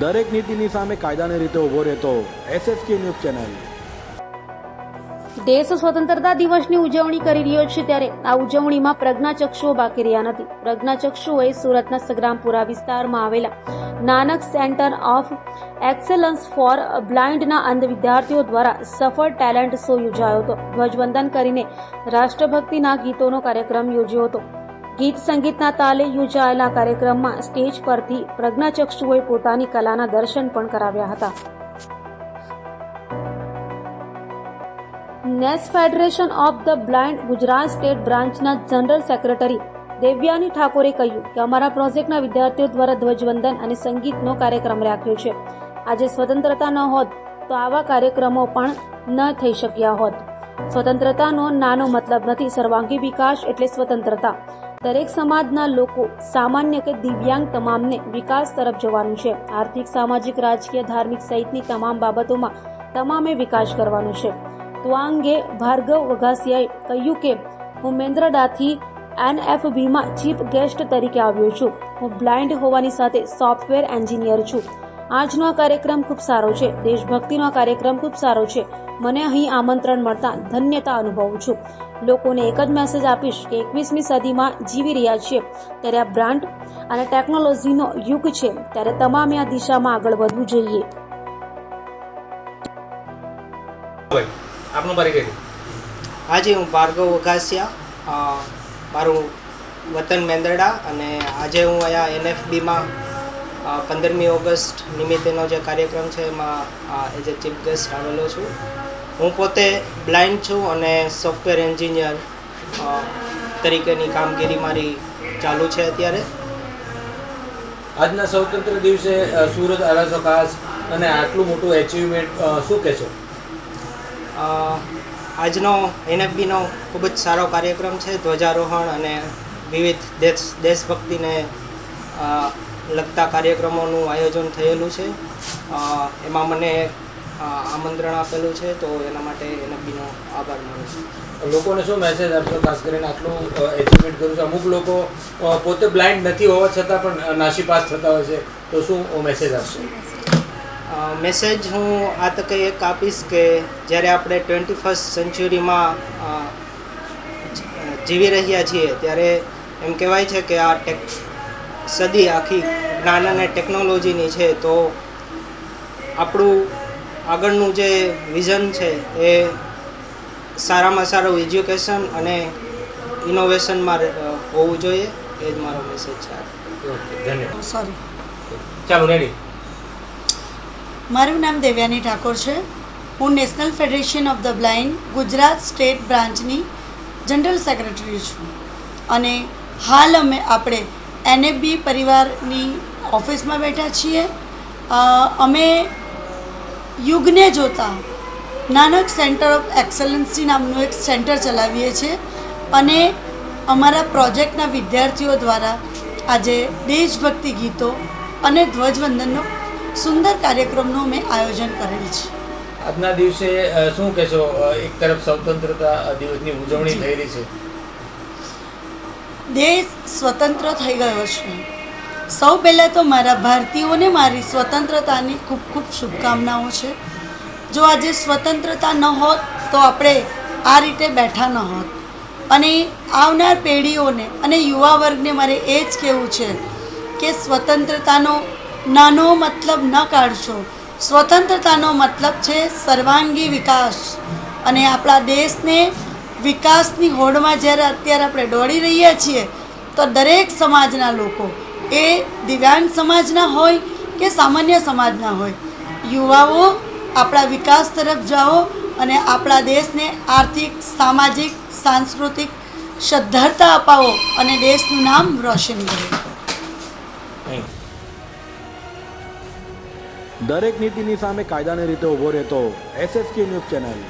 દરેક નીતિની સામે કાયદાની રીતે ઊભો રહેતો SSK ન્યૂઝ ચેનલ. દેશ સ્વતંત્રતા દિવસની ઉજવણી કરી રહ્યો છે ત્યારે આ ઉજવણીમાં પ્રજ્ઞાચક્ષુઓ બાકી રહ્યા નથી. પ્રજ્ઞાચક્ષુઓએ સુરતના સગ્રામપુરા વિસ્તારમાં આવેલા Nanak centre of excellence for બ્લાઇન્ડના અંધ વિદ્યાર્થીઓ દ્વારા સફળ ટેલેન્ટ શો યોજાયો હતો. ધ્વજવંદન કરીને રાષ્ટ્રભક્તિના ગીતોનો કાર્યક્રમ યોજ્યો હતો. ગીત સંગીતના તાલે યોજાયેલા કાર્યક્રમમાં સ્ટેજ પરથી પ્રજ્ઞાચક્ષુઓએ પોતાની કલાના દર્શન પણ કરાવ્યા હતા. નેસ federation of the blind Gujarat state બ્રાન્ચના જનરલ સેક્રેટરી દેવ્યાની ઠાકોરે કહ્યું કે અમારા પ્રોજેક્ટના વિદ્યાર્થીઓ દ્વારા ધ્વજવંદન અને સંગીતનો કાર્યક્રમ રાખ્યો છે. આજે સ્વતંત્રતા ન હોત તો આવા કાર્યક્રમો પણ ન થઈ શક્યા હોત. સ્વતંત્રતાનો નાનો મતલબ નથી. સર્વાંગી વિકાસ એટલે સ્વતંત્રતા. દરેક સમાજના લોકો, સામાન્ય કે દિવ્યાંગ, તમામને વિકાસ તરફ જવાનું છે. આર્થિક, સામાજિક, રાજકીય, ધાર્મિક સહિતની તમામ બાબતોમાં તમામે વિકાસ કરવાનો છે. તો આ અંગે ભાર્ગવ વઘાસિયાએ કહ્યું કે હું મેંદરડાથી NFBમાં ચીફ ગેસ્ટ તરીકે આવ્યો છું. હું બ્લાઇન્ડ હોવાની સાથે સોફ્ટવેર એન્જિનિયર છું. આજનો આ કાર્યક્રમ ખૂબ સારો છે. દેશભક્તિનો આ કાર્યક્રમ ખૂબ સારો છે. મને અહીં આમંત્રણ મળતા ધન્યતા અનુભવું છું. લોકોને એક જ મેસેજ આપીશ કે 21મી સદીમાં જીવી રહ્યા છીએ ત્યારે આ બ્રાન્ડ અને ટેકનોલોજીનો યુગ છે, ત્યારે તમામે આ દિશામાં આગળ વધવું જોઈએ. આજે હું ભાર્ગવ વઘાસિયા, મારું વતન મેંદરડા, અને આજે હું અહીંયા NFBમાં 15મી ઓગસ્ટ નિમિત્તેનો જે કાર્યક્રમ છે એમાં એઝ એ ચીફ ગેસ્ટ આવેલો છું. હું પોતે બ્લાઇન્ડ છું અને સોફ્ટવેર એન્જિનિયર તરીકેની કામગીરી મારી ચાલુ છે અત્યારે. આજના સ્વતંત્ર દિવસે સુરત આળસો ખાસ અને આટલું મોટું એચિવમેન્ટ શું કહેશો? આજનો NFBનો ખૂબ જ સારો કાર્યક્રમ છે. ધ્વજારોહણ અને વિવિધ દેશભક્તિને લગતા કાર્યક્રમોનું આયોજન થયેલું છે. એમાં મને આમંત્રણ આપેલું છે, તો એના માટે NFBનો આભાર માનું છું. લોકોને શું મેસેજ આપશો? ખાસ કરીને આટલું એચિવમેન્ટ કર્યું છે. અમુક લોકો પોતે બ્લાઇન્ડ નથી હોવા છતાં પણ નાસીપાસ થતા હોય છે, તો શું મેસેજ આપશો? મેસેજ હું આ તકે એક આપીશ કે જ્યારે આપણે 21st સેન્ચુરીમાં જીવી રહ્યા છીએ ત્યારે એમ કહેવાય છે કે આ સદી આખી જ્ઞાન અને ટેકનોલોજીની છે. તો આપણું આગળનું જે વિઝન છે એ સારામાં સારું એજ્યુકેશન અને ઇનોવેશનમાં હોવું જોઈએ. એ જ મારો મેસેજ છે. ધન્યવાદ. ચાલો, રેડી. મારું નામ દેવ્યાની ઠાકોર છે. હું national federation of the blind Gujarat state બ્રાન્ચની જનરલ સેક્રેટરી છું. અને હાલ આપણે NFB પરિવારની ઓફિસમાં બેઠા છીએ. અમે યુગને જોતા નાનક સેન્ટર ઓફ એક્સેલન્સી નામનું એક સેન્ટર ચલાવીએ છીએ અને અમારા પ્રોજેક્ટના વિદ્યાર્થીઓ દ્વારા આજે દેશભક્તિ ગીતો અને ધ્વજવંદનનો સુંદર કાર્યક્રમનું મેં આયોજન કરેલ છે. આજના દિવસે શું કહેશો? એક તરફ સ્વતંત્રતા દિવસની ઉજવણી થઈ રહી છે. દેશ સ્વતંત્ર થઈ ગયો છે. સૌ પહેલાં તો મારા ભારતીયોને મારી સ્વતંત્રતાની ખૂબ ખૂબ શુભકામનાઓ છે. જો આજે સ્વતંત્રતા ન હોત તો આપણે આ રીતે બેઠા ન હોત. અને આવનાર પેઢીઓને અને યુવા વર્ગને મારે એ જ કહેવું છે કે સ્વતંત્રતાનો નાનો મતલબ ન કાઢશો. સ્વતંત્રતાનો મતલબ છે સર્વાંગી વિકાસ. અને આપણા દેશને વિકાસની હોડમાં જ્યારે અત્યારે આપણે દોડી રહ્યા છીએ તો દરેક સમાજના લોકો, એ દિવ્યાંગ સમાજના હોય કે સામાન્ય સમાજના હોય, યુવાઓ આપણા વિકાસ તરફ જાઓ અને આપણા દેશને આર્થિક, સામાજિક, સાંસ્કૃતિક સદ્ધરતા અપાવો અને દેશનું નામ રોશન કરો. દરેક નીતિની સામે કાયદાની રીતે ઊભો રહેતો SSK ન્યૂઝ ચેનલ.